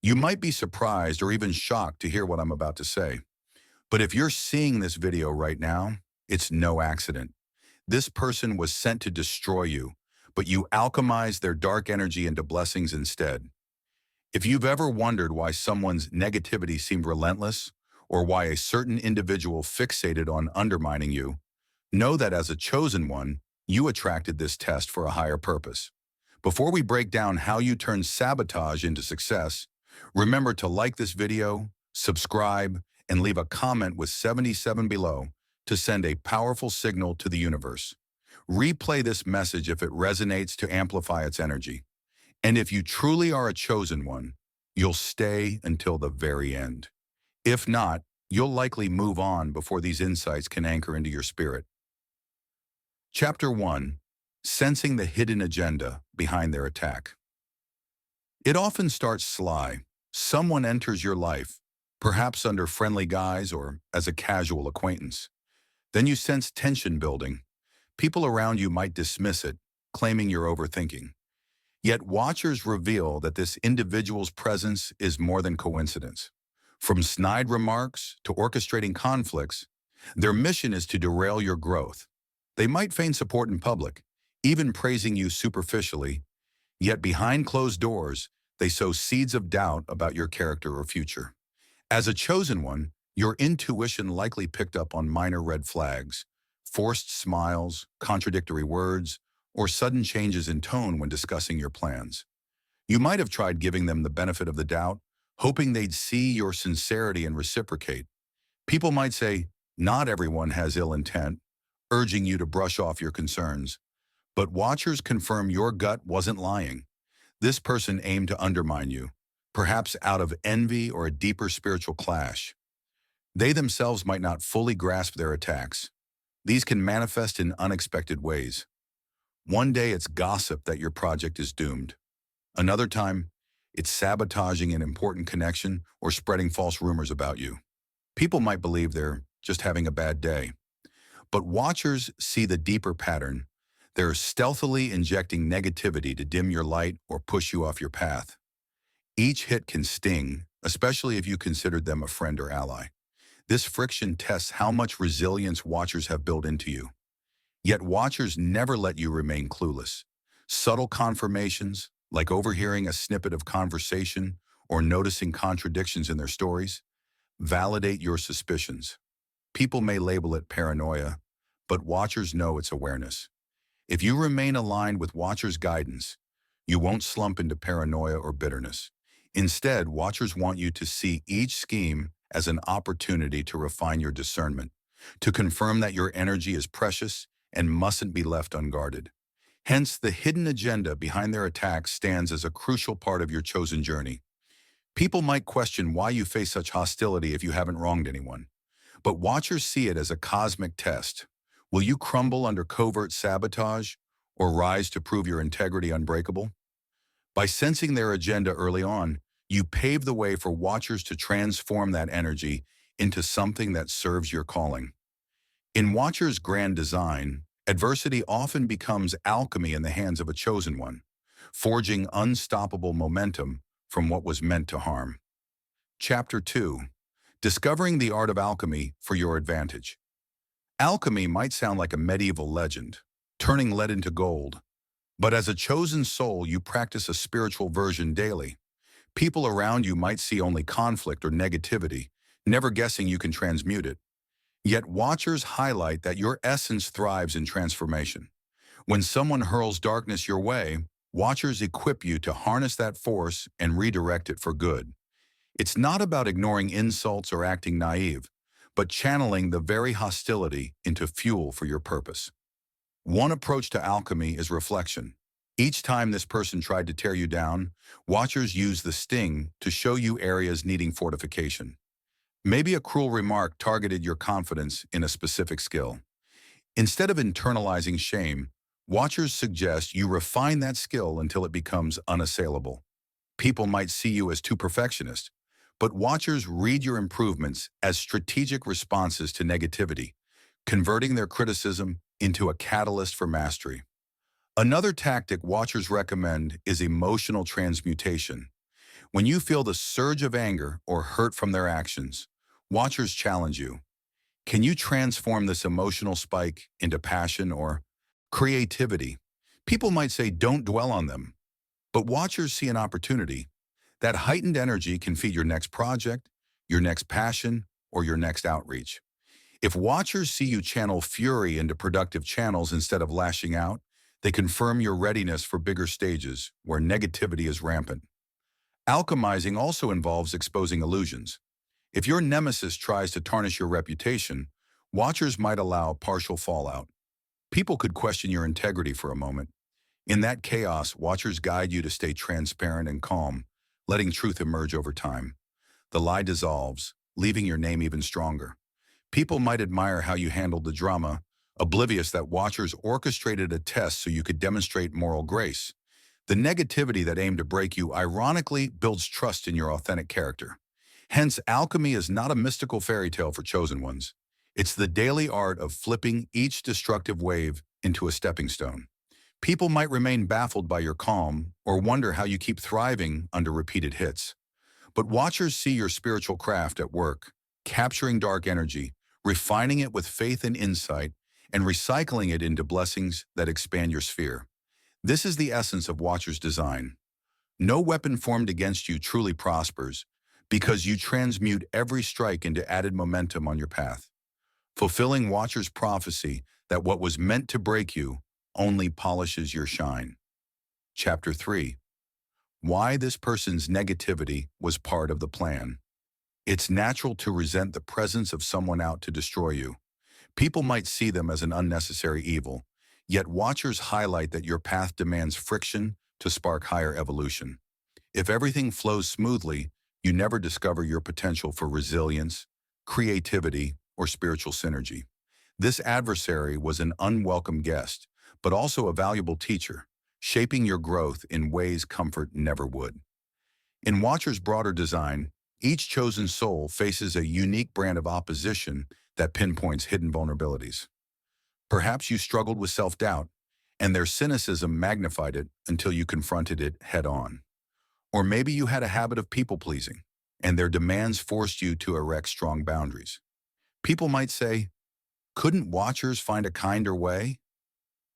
You might be surprised or even shocked to hear what I'm about to say. But if you're seeing this video right now, it's no accident. This person was sent to destroy you, but you alchemized their dark energy into blessings instead. If you've ever wondered why someone's negativity seemed relentless, or why a certain individual fixated on undermining you, know that as a chosen one, you attracted this test for a higher purpose. Before we break down how you turn sabotage into success, remember to like this video, subscribe, and leave a comment with 77 below to send a powerful signal to the universe. Replay this message if it resonates to amplify its energy. And if you truly are a chosen one, you'll stay until the very end. If not, you'll likely move on before these insights can anchor into your spirit. Chapter 1. Sensing the hidden agenda behind their attack. It often starts sly. Someone enters your life, perhaps under friendly guise or as a casual acquaintance. Then you sense tension building. People around you might dismiss it, claiming you're overthinking. Yet watchers reveal that this individual's presence is more than coincidence. From snide remarks to orchestrating conflicts, their mission is to derail your growth. They might feign support in public, even praising you superficially, yet behind closed doors, they sow seeds of doubt about your character or future. As a chosen one, your intuition likely picked up on minor red flags, forced smiles, contradictory words, or sudden changes in tone when discussing your plans. You might have tried giving them the benefit of the doubt, hoping they'd see your sincerity and reciprocate. People might say, "Not everyone has ill intent," urging you to brush off your concerns. But watchers confirm your gut wasn't lying. This person aimed to undermine you, perhaps out of envy or a deeper spiritual clash. They themselves might not fully grasp their attacks. These can manifest in unexpected ways. One day it's gossip that your project is doomed. Another time, it's sabotaging an important connection or spreading false rumors about you. People might believe they're just having a bad day. But watchers see the deeper pattern. They're stealthily injecting negativity to dim your light or push you off your path. Each hit can sting, especially if you considered them a friend or ally. This friction tests how much resilience watchers have built into you. Yet watchers never let you remain clueless. Subtle confirmations, like overhearing a snippet of conversation or noticing contradictions in their stories, validate your suspicions. People may label it paranoia, but watchers know it's awareness. If you remain aligned with watchers' guidance, you won't slump into paranoia or bitterness. Instead, watchers want you to see each scheme as an opportunity to refine your discernment, to confirm that your energy is precious and mustn't be left unguarded. Hence, the hidden agenda behind their attacks stands as a crucial part of your chosen journey. People might question why you face such hostility if you haven't wronged anyone. But watchers see it as a cosmic test. Will you crumble under covert sabotage or rise to prove your integrity unbreakable? By sensing their agenda early on, you pave the way for watchers to transform that energy into something that serves your calling. In watchers' grand design, adversity often becomes alchemy in the hands of a chosen one, forging unstoppable momentum from what was meant to harm. Chapter 2. Discovering the art of alchemy for your advantage. Alchemy might sound like a medieval legend, turning lead into gold. But as a chosen soul, you practice a spiritual version daily. People around you might see only conflict or negativity, never guessing you can transmute it. Yet watchers highlight that your essence thrives in transformation. When someone hurls darkness your way, watchers equip you to harness that force and redirect it for good. It's not about ignoring insults or acting naive, but channeling the very hostility into fuel for your purpose. One approach to alchemy is reflection. Each time this person tried to tear you down, watchers use the sting to show you areas needing fortification. Maybe a cruel remark targeted your confidence in a specific skill. Instead of internalizing shame, watchers suggest you refine that skill until it becomes unassailable. People might see you as too perfectionist, but watchers read your improvements as strategic responses to negativity, converting their criticism into a catalyst for mastery. Another tactic watchers recommend is emotional transmutation. When you feel the surge of anger or hurt from their actions, watchers challenge you. Can you transform this emotional spike into passion or creativity? People might say don't dwell on them, but watchers see an opportunity. That heightened energy can feed your next project, your next passion, or your next outreach. If watchers see you channel fury into productive channels instead of lashing out, they confirm your readiness for bigger stages where negativity is rampant. Alchemizing also involves exposing illusions. If your nemesis tries to tarnish your reputation, watchers might allow partial fallout. People could question your integrity for a moment. In that chaos, watchers guide you to stay transparent and calm, letting truth emerge over time. The lie dissolves, leaving your name even stronger. People might admire how you handled the drama, oblivious that watchers orchestrated a test so you could demonstrate moral grace. The negativity that aimed to break you ironically builds trust in your authentic character. Hence, alchemy is not a mystical fairy tale for chosen ones. It's the daily art of flipping each destructive wave into a stepping stone. People might remain baffled by your calm or wonder how you keep thriving under repeated hits. But watchers see your spiritual craft at work, capturing dark energy, refining it with faith and insight, and recycling it into blessings that expand your sphere. This is the essence of Watcher's design. No weapon formed against you truly prospers because you transmute every strike into added momentum on your path, fulfilling Watcher's prophecy that what was meant to break you only polishes your shine. Chapter 3. Why this person's negativity was part of the plan. It's natural to resent the presence of someone out to destroy you. People might see them as an unnecessary evil, yet watchers highlight that your path demands friction to spark higher evolution. If everything flows smoothly, you never discover your potential for resilience, creativity, or spiritual synergy. This adversary was an unwelcome guest, but also a valuable teacher, shaping your growth in ways comfort never would. In Watcher's broader design, each chosen soul faces a unique brand of opposition that pinpoints hidden vulnerabilities. Perhaps you struggled with self-doubt, and their cynicism magnified it until you confronted it head-on. Or maybe you had a habit of people-pleasing, and their demands forced you to erect strong boundaries. People might say, couldn't Watchers find a kinder way?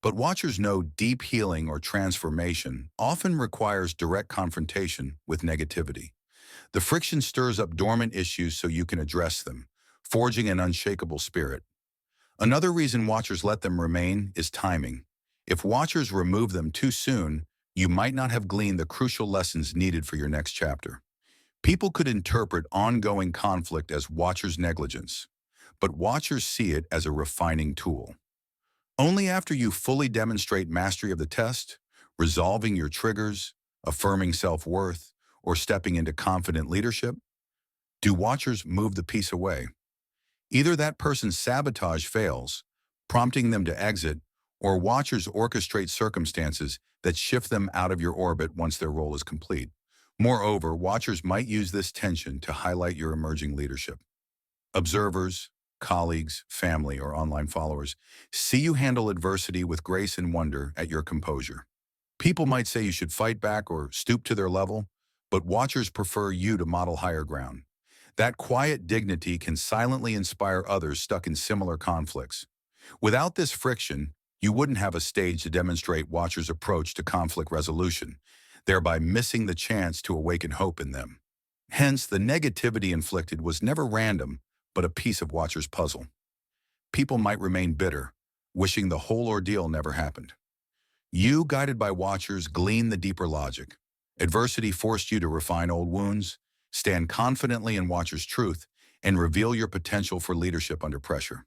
But Watchers know deep healing or transformation often requires direct confrontation with negativity. The friction stirs up dormant issues so you can address them, forging an unshakable spirit. Another reason Watchers let them remain is timing. If Watchers remove them too soon, you might not have gleaned the crucial lessons needed for your next chapter. People could interpret ongoing conflict as Watchers' negligence, but Watchers see it as a refining tool. Only after you fully demonstrate mastery of the test, resolving your triggers, affirming self-worth, or stepping into confident leadership, do Watchers move the piece away. Either that person's sabotage fails, prompting them to exit, or Watchers orchestrate circumstances that shift them out of your orbit once their role is complete. Moreover, Watchers might use this tension to highlight your emerging leadership. Observers, colleagues, family, or online followers see you handle adversity with grace and wonder at your composure. People might say you should fight back or stoop to their level, but Watchers prefer you to model higher ground. That quiet dignity can silently inspire others stuck in similar conflicts. Without this friction, you wouldn't have a stage to demonstrate Watchers' approach to conflict resolution, thereby missing the chance to awaken hope in them. Hence, the negativity inflicted was never random, but a piece of Watchers' puzzle. People might remain bitter, wishing the whole ordeal never happened. You, guided by Watchers, glean the deeper logic. Adversity forced you to refine old wounds, stand confidently in Watchers' truth, and reveal your potential for leadership under pressure.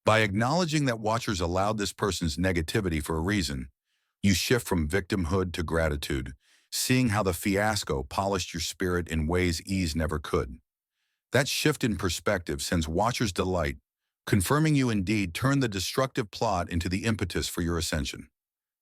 By acknowledging that Watchers allowed this person's negativity for a reason, you shift from victimhood to gratitude, seeing how the fiasco polished your spirit in ways ease never could. That shift in perspective sends Watchers delight, confirming you indeed turned the destructive plot into the impetus for your ascension.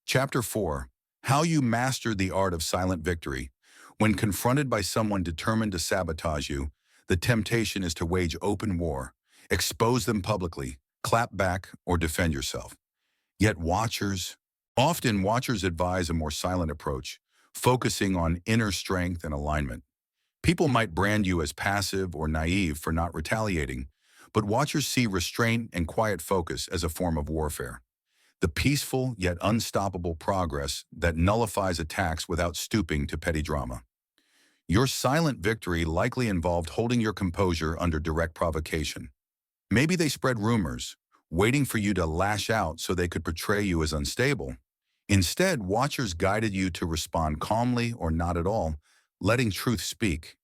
Chapter 4. How you mastered the art of silent victory. When confronted by someone determined to sabotage you, the temptation is to wage open war, expose them publicly, clap back, or defend yourself. Yet often Watchers advise a more silent approach, focusing on inner strength and alignment. People might brand you as passive or naive for not retaliating, but watchers see restraint and quiet focus as a form of warfare. The peaceful yet unstoppable progress that nullifies attacks without stooping to petty drama. Your silent victory likely involved holding your composure under direct provocation. Maybe they spread rumors, waiting for you to lash out so they could portray you as unstable. Instead, watchers guided you to respond calmly or not at all, letting truth speak.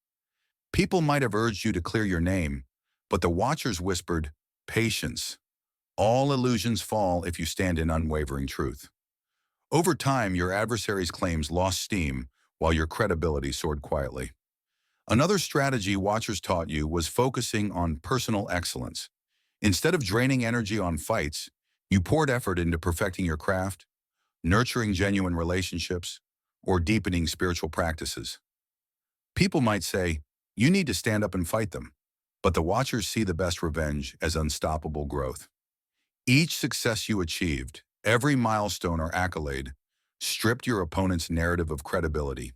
People might have urged you to clear your name, but the watchers whispered, "Patience. All illusions fall if you stand in unwavering truth." Over time, your adversary's claims lost steam while your credibility soared quietly. Another strategy watchers taught you was focusing on personal excellence. Instead of draining energy on fights, you poured effort into perfecting your craft, nurturing genuine relationships, or deepening spiritual practices. People might say, "You need to stand up and fight them," but the watchers see the best revenge as unstoppable growth. Each success you achieved, every milestone or accolade, stripped your opponent's narrative of credibility.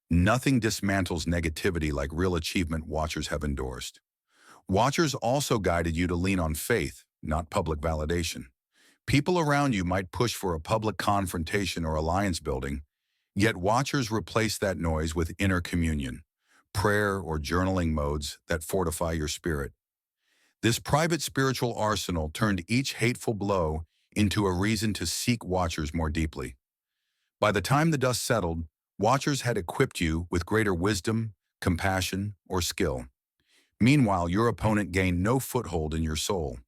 Nothing dismantles negativity like real achievement watchers have endorsed. Watchers also guided you to lean on faith, not public validation. People around you might push for a public confrontation or alliance building, yet watchers replace that noise with inner communion, prayer or journaling modes that fortify your spirit. This private spiritual arsenal turned each hateful blow into a reason to seek watchers more deeply. By the time the dust settled, watchers had equipped you with greater wisdom, compassion, or skill. Meanwhile, your opponent gained no foothold in your soul.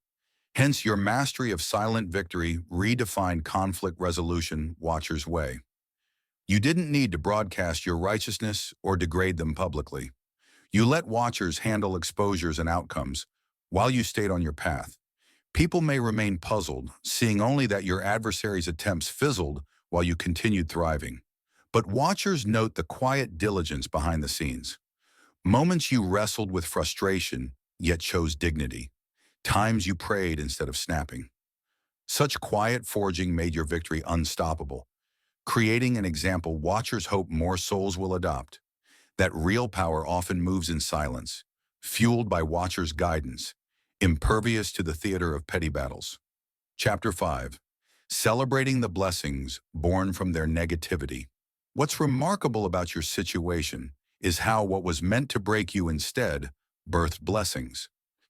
Hence, your mastery of silent victory redefined conflict resolution watchers' way. You didn't need to broadcast your righteousness or degrade them publicly. You let watchers handle exposures and outcomes while you stayed on your path. People may remain puzzled, seeing only that your adversary's attempts fizzled while you continued thriving. But watchers note the quiet diligence behind the scenes. Moments you wrestled with frustration, yet chose dignity. Times you prayed instead of snapping. Such quiet forging made your victory unstoppable, creating an example watchers hope more souls will adopt. That real power often moves in silence, fueled by watchers' guidance, impervious to the theater of petty battles. Chapter 5. Celebrating the blessings born from their negativity. What's remarkable about your situation is how what was meant to break you instead birthed blessings.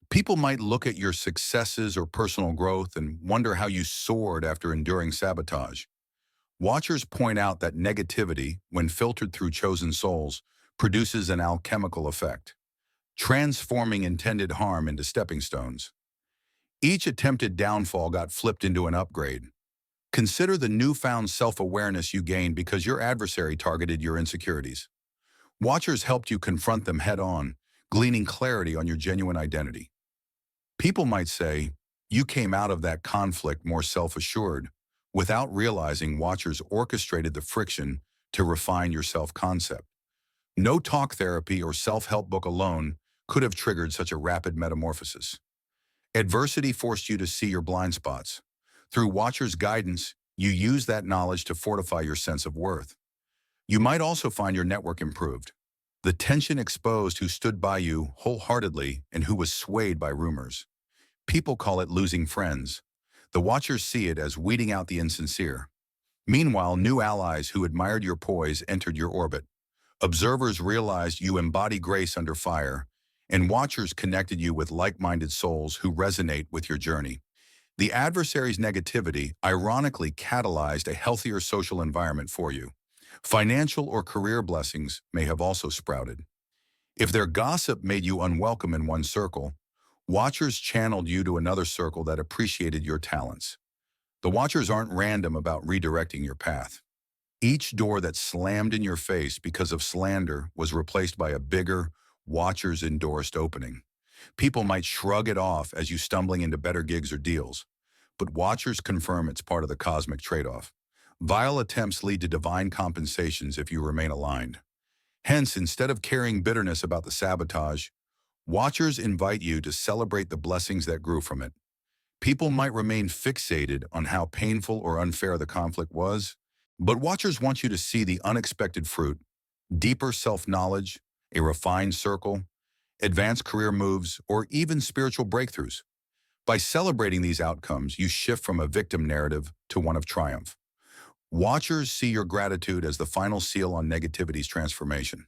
People might look at your successes or personal growth and wonder how you soared after enduring sabotage. Watchers point out that negativity, when filtered through chosen souls, produces an alchemical effect, transforming intended harm into stepping stones. Each attempted downfall got flipped into an upgrade. Consider the newfound self-awareness you gained because your adversary targeted your insecurities. Watchers helped you confront them head-on, gleaning clarity on your genuine identity. People might say, you came out of that conflict more self-assured, without realizing watchers orchestrated the friction to refine your self-concept. No talk therapy or self-help book alone could have triggered such a rapid metamorphosis. Adversity forced you to see your blind spots. Through watchers' guidance, you use that knowledge to fortify your sense of worth. You might also find your network improved. The tension exposed who stood by you wholeheartedly and who was swayed by rumors. People call it losing friends. The watchers see it as weeding out the insincere. Meanwhile, new allies who admired your poise entered your orbit. Observers realized you embody grace under fire, and watchers connected you with like-minded souls who resonate with your journey. The adversary's negativity ironically catalyzed a healthier social environment for you. Financial or career blessings may have also sprouted. If their gossip made you unwelcome in one circle, watchers channeled you to another circle that appreciated your talents. The watchers aren't random about redirecting your path. Each door that slammed in your face because of slander was replaced by a bigger, watchers-endorsed opening. People might shrug it off as you stumbling into better gigs or deals, but watchers confirm it's part of the cosmic trade-off. Vile attempts lead to divine compensations if you remain aligned. Hence, instead of carrying bitterness about the sabotage, watchers invite you to celebrate the blessings that grew from it. People might remain fixated on how painful or unfair the conflict was, but watchers want you to see the unexpected fruit, deeper self-knowledge, a refined circle, advanced career moves, or even spiritual breakthroughs. By celebrating these outcomes, you shift from a victim narrative to one of triumph. Watchers see your gratitude as the final seal on negativity's transformation.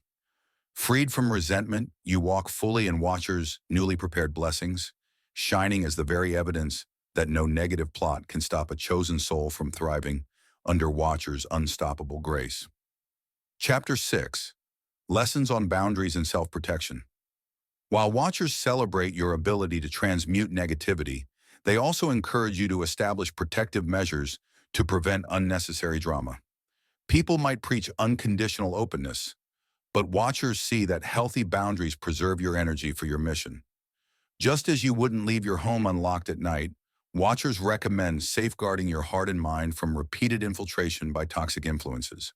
Freed from resentment, you walk fully in Watchers' newly prepared blessings, shining as the very evidence that no negative plot can stop a chosen soul from thriving under Watchers' unstoppable grace. Chapter 6. Lessons on Boundaries and Self-Protection. While Watchers celebrate your ability to transmute negativity, they also encourage you to establish protective measures to prevent unnecessary drama. People might preach unconditional openness, but Watchers see that healthy boundaries preserve your energy for your mission. Just as you wouldn't leave your home unlocked at night, Watchers recommend safeguarding your heart and mind from repeated infiltration by toxic influences.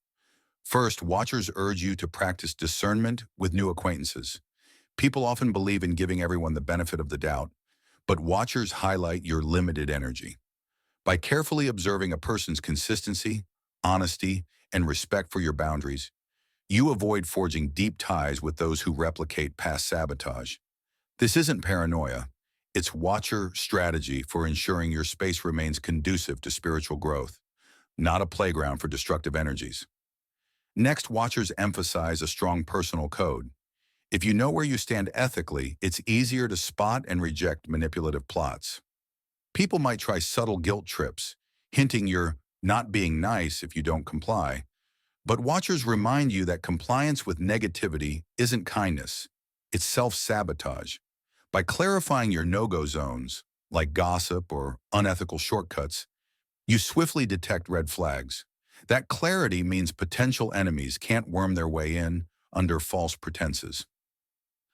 First, Watchers urge you to practice discernment with new acquaintances. People often believe in giving everyone the benefit of the doubt, but Watchers highlight your limited energy. By carefully observing a person's consistency, honesty, and respect for your boundaries, you avoid forging deep ties with those who replicate past sabotage. This isn't paranoia. It's Watcher strategy for ensuring your space remains conducive to spiritual growth, not a playground for destructive energies. Next, Watchers emphasize a strong personal code. If you know where you stand ethically, it's easier to spot and reject manipulative plots. People might try subtle guilt trips, hinting you're not being nice if you don't comply. But Watchers remind you that compliance with negativity isn't kindness, it's self-sabotage. By clarifying your no-go zones, like gossip or unethical shortcuts, you swiftly detect red flags. That clarity means potential enemies can't worm their way in under false pretenses.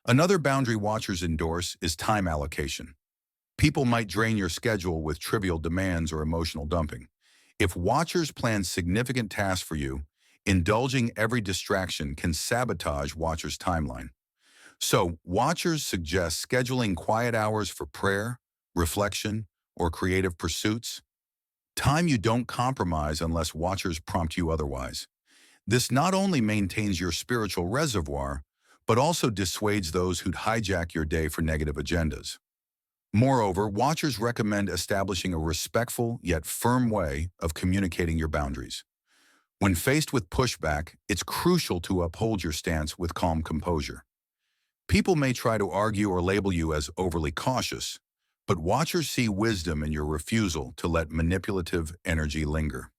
Another boundary Watchers endorse is time allocation. People might drain your schedule with trivial demands or emotional dumping. If Watchers plan significant tasks for you, indulging every distraction can sabotage Watchers' timeline. So, Watchers suggest scheduling quiet hours for prayer, reflection, or creative pursuits. Time you don't compromise unless Watchers prompt you otherwise. This not only maintains your spiritual reservoir, but also dissuades those who'd hijack your day for negative agendas. Moreover, Watchers recommend establishing a respectful yet firm way of communicating your boundaries. When faced with pushback, it's crucial to uphold your stance with calm composure. People may try to argue or label you as overly cautious, but Watchers see wisdom in your refusal to let manipulative energy linger.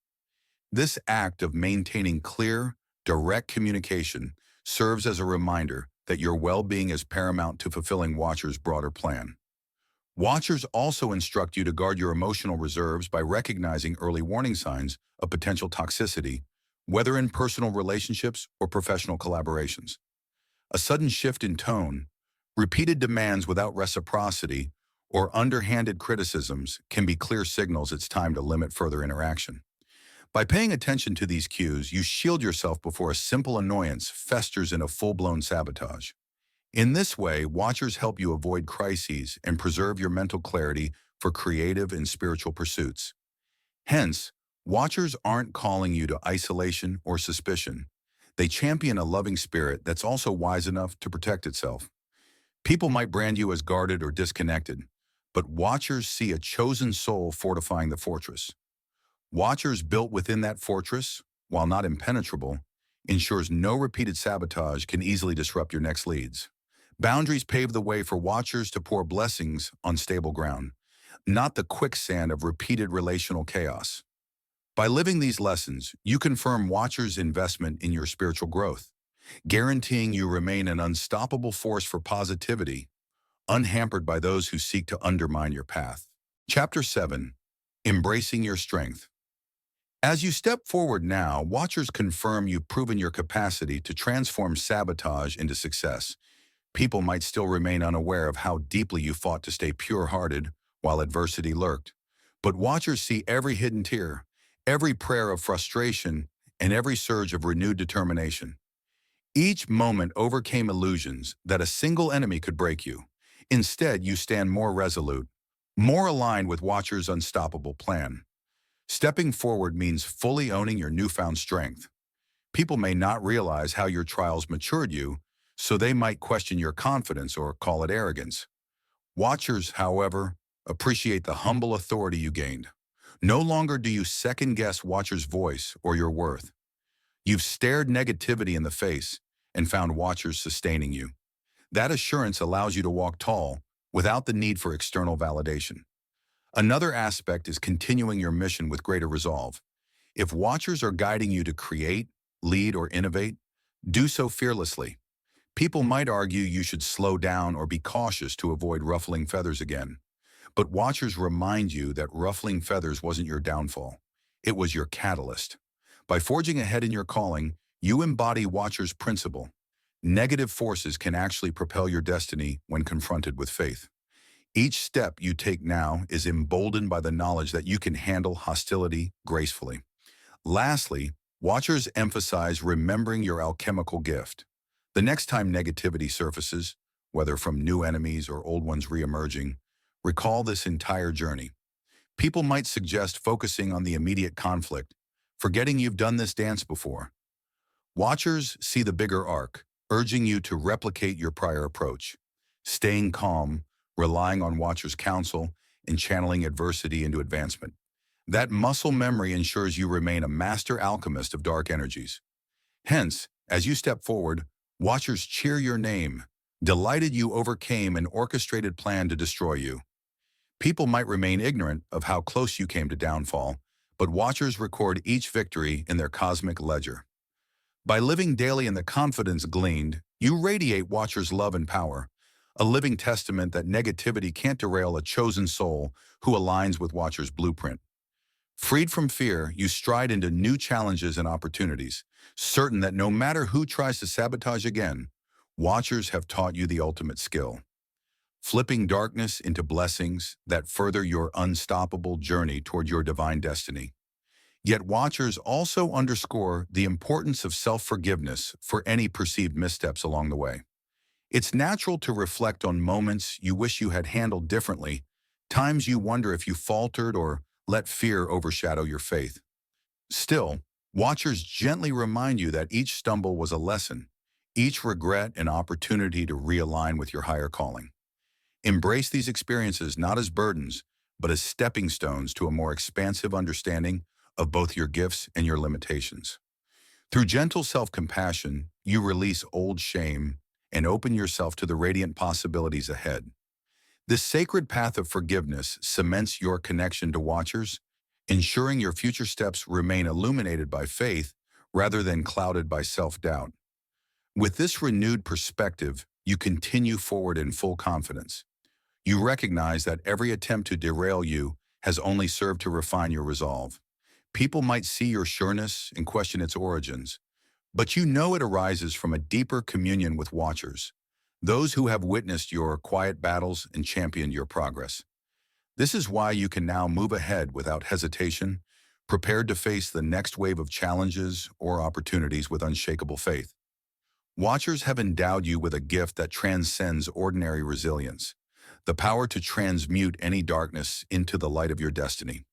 This act of maintaining clear, direct communication serves as a reminder that your well-being is paramount to fulfilling Watchers' broader plan. Watchers also instruct you to guard your emotional reserves by recognizing early warning signs of potential toxicity, whether in personal relationships or professional collaborations. A sudden shift in tone, repeated demands without reciprocity, or underhanded criticisms can be clear signals it's time to limit further interaction. By paying attention to these cues, you shield yourself before a simple annoyance festers in a full-blown sabotage. In this way, Watchers help you avoid crises and preserve your mental clarity for creative and spiritual pursuits. Hence, Watchers aren't calling you to isolation or suspicion. They champion a loving spirit that's also wise enough to protect itself. People might brand you as guarded or disconnected, but Watchers see a chosen soul fortifying the fortress. Watchers built within that fortress, while not impenetrable, ensures no repeated sabotage can easily disrupt your next leads. Boundaries pave the way for Watchers to pour blessings on stable ground, not the quicksand of repeated relational chaos. By living these lessons, you confirm Watchers' investment in your spiritual growth, guaranteeing you remain an unstoppable force for positivity, unhampered by those who seek to undermine your path. Chapter 7. Embracing Your Strength. As you step forward now, Watchers confirm you've proven your capacity to transform sabotage into success. People might still remain unaware of how deeply you fought to stay pure-hearted while adversity lurked. But Watchers see every hidden tear, every prayer of frustration, and every surge of renewed determination. Each moment overcame illusions that a single enemy could break you. Instead, you stand more resolute, more aligned with Watchers' unstoppable plan. Stepping forward means fully owning your newfound strength. People may not realize how your trials matured you, so they might question your confidence or call it arrogance. Watchers, however, appreciate the humble authority you gained. No longer do you second-guess Watcher's voice or your worth. You've stared negativity in the face and found Watchers sustaining you. That assurance allows you to walk tall without the need for external validation. Another aspect is continuing your mission with greater resolve. If Watchers are guiding you to create, lead, or innovate, do so fearlessly. People might argue you should slow down or be cautious to avoid ruffling feathers again. But Watchers remind you that ruffling feathers wasn't your downfall. It was your catalyst. By forging ahead in your calling, you embody Watcher's principle. Negative forces can actually propel your destiny when confronted with faith. Each step you take now is emboldened by the knowledge that you can handle hostility gracefully. Lastly, Watchers emphasize remembering your alchemical gift. The next time negativity surfaces, whether from new enemies or old ones reemerging, recall this entire journey. People might suggest focusing on the immediate conflict, forgetting you've done this dance before. Watchers see the bigger arc, urging you to replicate your prior approach, staying calm, relying on Watcher's counsel, and channeling adversity into advancement. That muscle memory ensures you remain a master alchemist of dark energies. Hence, as you step forward, Watchers cheer your name, delighted you overcame an orchestrated plan to destroy you. People might remain ignorant of how close you came to downfall, but Watchers record each victory in their cosmic ledger. By living daily in the confidence gleaned, you radiate Watcher's love and power, a living testament that negativity can't derail a chosen soul who aligns with Watcher's blueprint. Freed from fear, you stride into new challenges and opportunities, certain that no matter who tries to sabotage again, Watchers have taught you the ultimate skill, flipping darkness into blessings that further your unstoppable journey toward your divine destiny. Yet Watchers also underscore the importance of self-forgiveness for any perceived missteps along the way. It's natural to reflect on moments you wish you had handled differently, times you wonder if you faltered or let fear overshadow your faith. Still, Watchers gently remind you that each stumble was a lesson, each regret an opportunity to realign with your higher calling. Embrace these experiences not as burdens, but as stepping stones to a more expansive understanding of both your gifts and your limitations. Through gentle self-compassion, you release old shame and open yourself to the radiant possibilities ahead. This sacred path of forgiveness cements your connection to Watchers, ensuring your future steps remain illuminated by faith rather than clouded by self-doubt. With this renewed perspective, you continue forward in full confidence. You recognize that every attempt to derail you has only served to refine your resolve. People might see your sureness and question its origins, but you know it arises from a deeper communion with Watchers, those who have witnessed your quiet battles and championed your progress. This is why you can now move ahead without hesitation, prepared to face the next wave of challenges or opportunities with unshakable faith. Watchers have endowed you with a gift that transcends ordinary resilience, the power to transmute any darkness into the light of your destiny.